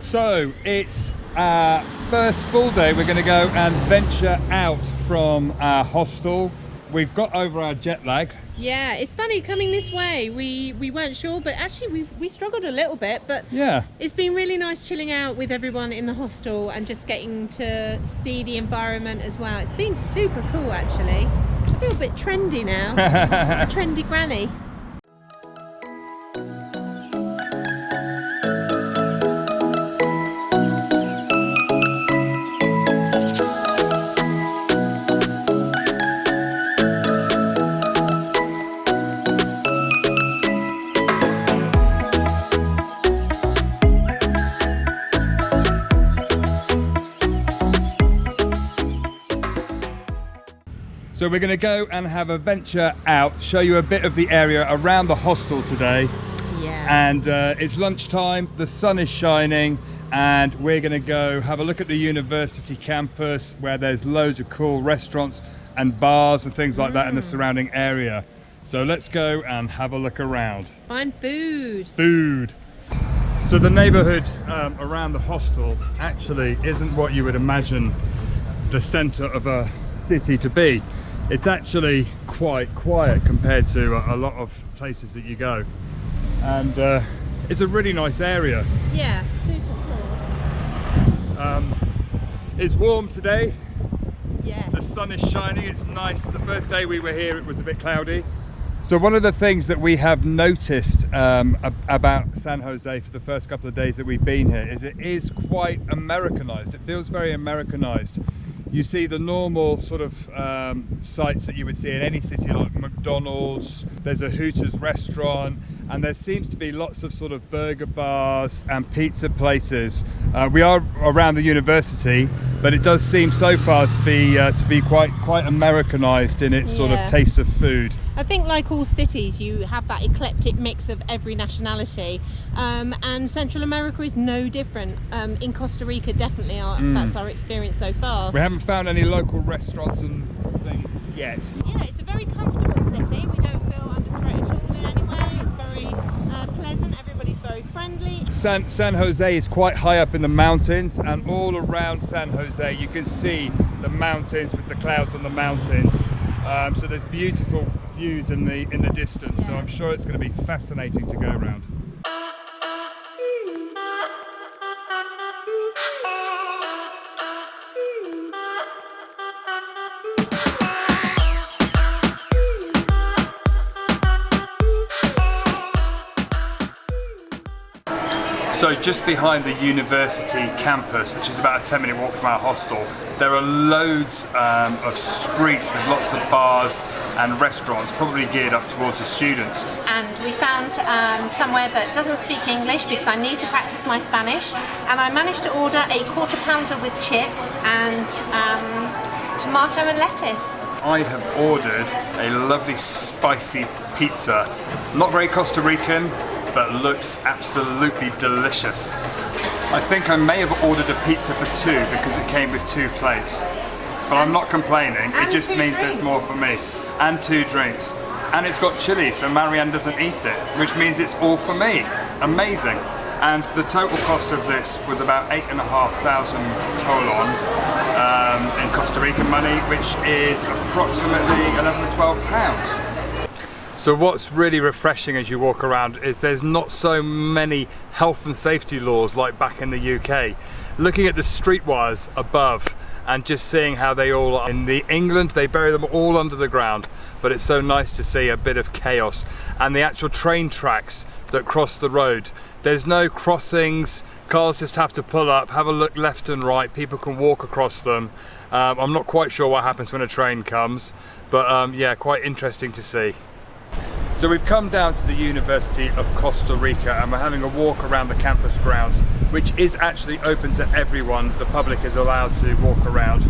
So it's our first full day. We're going to go and venture out from our hostel. We've got over our jet lag. Yeah, it's funny coming this way. We weren't sure, but actually we struggled a little bit. But Yeah, it's been really nice chilling out with everyone in the hostel and just getting to see the environment as well. It's been super cool actually. I feel a bit trendy now. A trendy granny. so we're going to go and have a venture out, show you a bit of the area around the hostel today. Yeah. And it's lunchtime, the sun is shining, and we're going to go have a look at the university campus where there's loads of cool restaurants and bars and things like that in the surrounding area. So let's go and have a look around. Find food. Food. So the neighborhood around the hostel actually isn't what you would imagine the center of a city to be. It's actually quite quiet compared to a lot of places that you go, and it's a really nice area. Yeah, super cool. It's warm today. Yeah. The sun is shining, it's nice. The first day we were here it was a bit cloudy. So one of the things that we have noticed about San Jose for the first couple of days that we've been here is it is quite Americanized. It feels very Americanized. You see the normal sort of sites that you would see in any city, like McDonald's, there's a Hooters restaurant, and there seems to be lots of sort of burger bars and pizza places. We are around the university, but it does seem so far to be quite Americanized in its sort of taste of food. I think like all cities, you have that eclectic mix of every nationality, and Central America is no different. In Costa Rica, definitely, that's our experience so far. We haven't found any local restaurants and things yet. Yeah, it's a very comfortable city. We don't feel under threat at all in any way. It's very pleasant. Everybody's very friendly. San Jose is quite high up in the mountains, and all around San Jose you can see the mountains with the clouds on the mountains. So there's beautiful views in the distance. So I'm sure it's going to be fascinating to go around. So just behind the university campus, which is about a 10-minute walk from our hostel, there are loads of streets with lots of bars and restaurants, probably geared up towards the students. And we found somewhere that doesn't speak English because I need to practice my Spanish, and I managed to order a quarter pounder with chips and tomato and lettuce. I have ordered a lovely spicy pizza, not very Costa Rican, but looks absolutely delicious. I think I may have ordered a pizza for two because it came with 2 plates. But I'm not complaining, it just means there's more for me. And 2 drinks. And it's got chili, so Marianne doesn't eat it, which means it's all for me. Amazing. And the total cost of this was about 8,500 colon in Costa Rican money, which is approximately 11 to 12 pounds. So what's really refreshing as you walk around is there's not so many health and safety laws like back in the UK. Looking at the street wires above and just seeing how they all are. In England they bury them all under the ground, but it's so nice to see a bit of chaos. And the actual train tracks that cross the road, there's no crossings, cars just have to pull up, have a look left and right, people can walk across them. I'm not quite sure what happens when a train comes, but yeah, quite interesting to see. So we've come down to the University of Costa Rica and we're having a walk around the campus grounds, which is actually open to everyone. The public is allowed to walk around.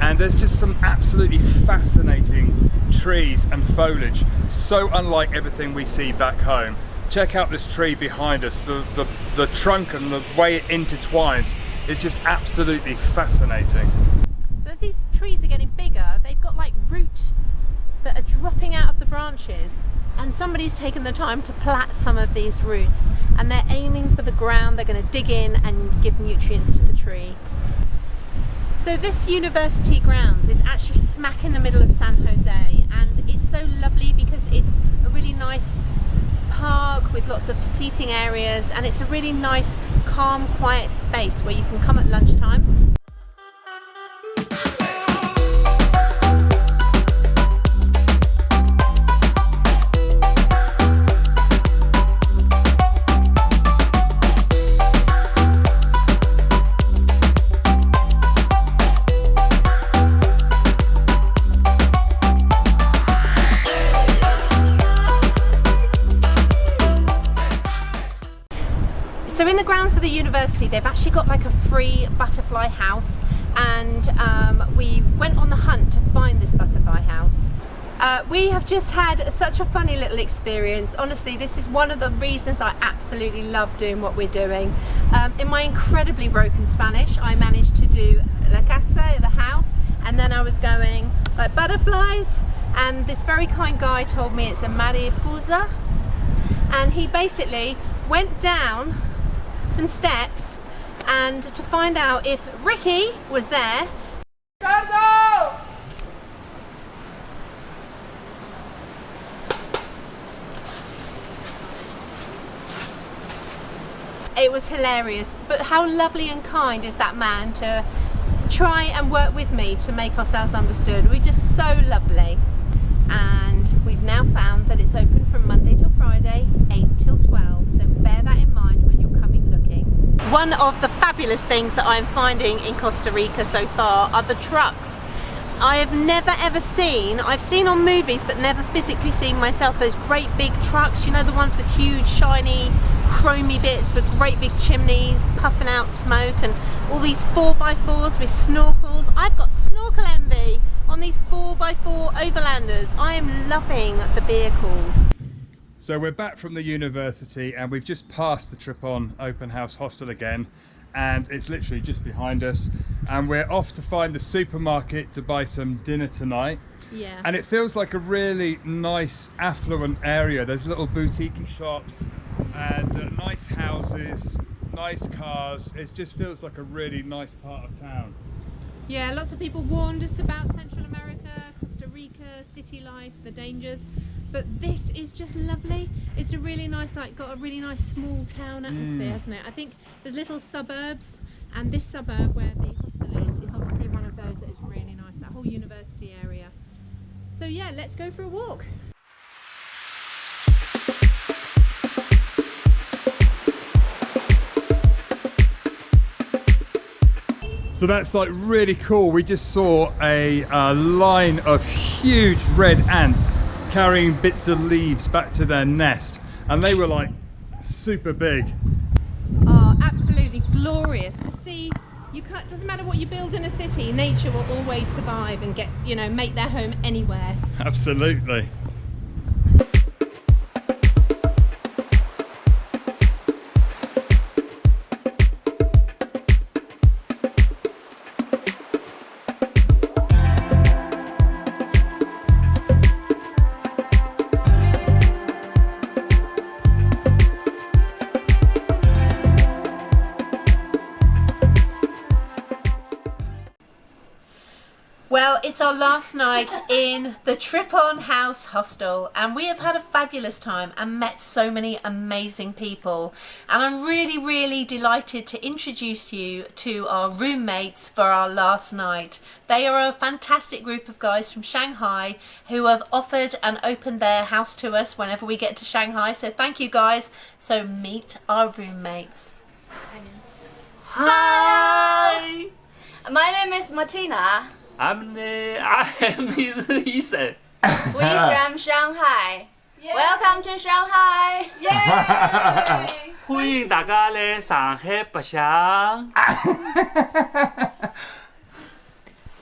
And there's just some absolutely fascinating trees and foliage, so unlike everything we see back home. Check out this tree behind us. The trunk and the way it intertwines is just absolutely fascinating. So as these trees are getting bigger, they've got like roots that are dropping out of the branches, and somebody's taken the time to plat some of these roots, and they're aiming for the ground. They're going to dig in and give nutrients to the tree. So this university grounds is actually smack in the middle of San Jose, and it's so lovely because it's a really nice park with lots of seating areas, and it's a really nice, calm, quiet space where you can come at lunchtime. So in the grounds of the university, they've actually got like a free butterfly house, and we went on the hunt to find this butterfly house. We have just had such a funny little experience. Honestly, this is one of the reasons I absolutely love doing what we're doing. In my incredibly broken Spanish, I managed to do la casa, the house, and then I was going like butterflies, and this very kind guy told me it's a mariposa, and he basically went down some steps and to find out if Ricky was there. It was hilarious, but how lovely and kind is that man to try and work with me to make ourselves understood. We're just so lovely, and we've now found that it's open from Monday till Friday, 8 till 12, so bear that in mind when you're coming looking. One of the fabulous things that I'm finding in Costa Rica so far are the trucks. I have never ever seen, I've seen on movies but never physically seen myself, those great big trucks, you know, the ones with huge shiny chromy bits with great big chimneys puffing out smoke, and all these 4x4s with snorkels. I've got snorkel envy on these 4x4 overlanders. I am loving the vehicles. So we're back from the university, and we've just passed the Tripon Open House Hostel again, and it's literally just behind us, and we're off to find the supermarket to buy some dinner tonight. Yeah. And it feels like a really nice affluent area. There's little boutique shops and nice houses, nice cars. It just feels like a really nice part of town. Yeah, lots of people warned us about Central America, Costa Rica, city life, the dangers, but this is just lovely. It's a really nice, like, got a really nice small town atmosphere, hasn't it? I think there's little suburbs, and this suburb where the hostel is obviously one of those that is really nice, that whole university area. So yeah, let's go for a walk. So that's like really cool. We just saw a line of huge red ants carrying bits of leaves back to their nest, and they were like super big. Oh, absolutely glorious to see. You can't, doesn't matter what you build in a city, nature will always survive and get, you know, make their home anywhere. Absolutely. Well, it's our last night in the Tripon House Hostel, and we have had a fabulous time and met so many amazing people. And I'm really delighted to introduce you to our roommates for our last night. They are a fantastic group of guys from Shanghai who have offered and opened their house to us whenever we get to Shanghai. So thank you guys. So meet our roommates. Hi! My name is Martina. I am Ethan. We're from Shanghai. Yay. Welcome to Shanghai. Yay! 歡迎大家嚟上海北上。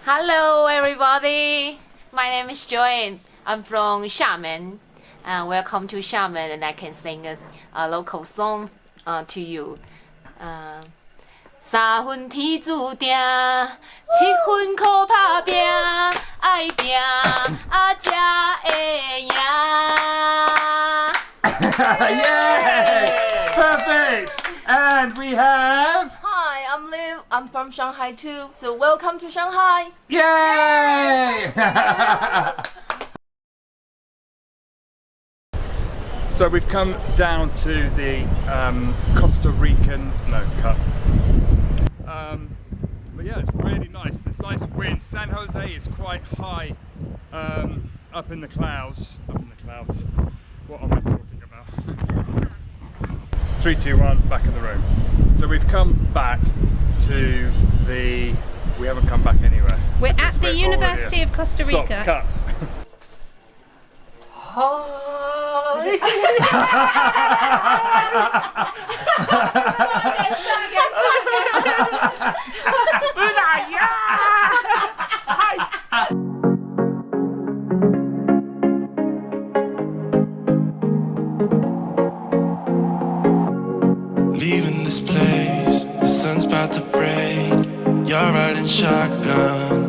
Hello everybody. My name is Joanne. I'm from Xiamen. Welcome to Xiamen, and I can sing a local song to you. 三分天注定，七分靠打拼，爱拼才会赢。Yay! Perfect! And we have... Hi, I'm Liv. I'm from Shanghai too. So welcome to Shanghai. Yay! So we've come down to the Costa Rican Cup. But yeah, it's really nice. There's nice wind. San Jose is quite high up in the clouds. What am I talking about? 3, 2, 1, back in the room. So we've come back to the... We haven't come back anywhere. We're at the University of Costa Rica. Stop, cut. Leaving this place, the sun's about to break. You're riding shotgun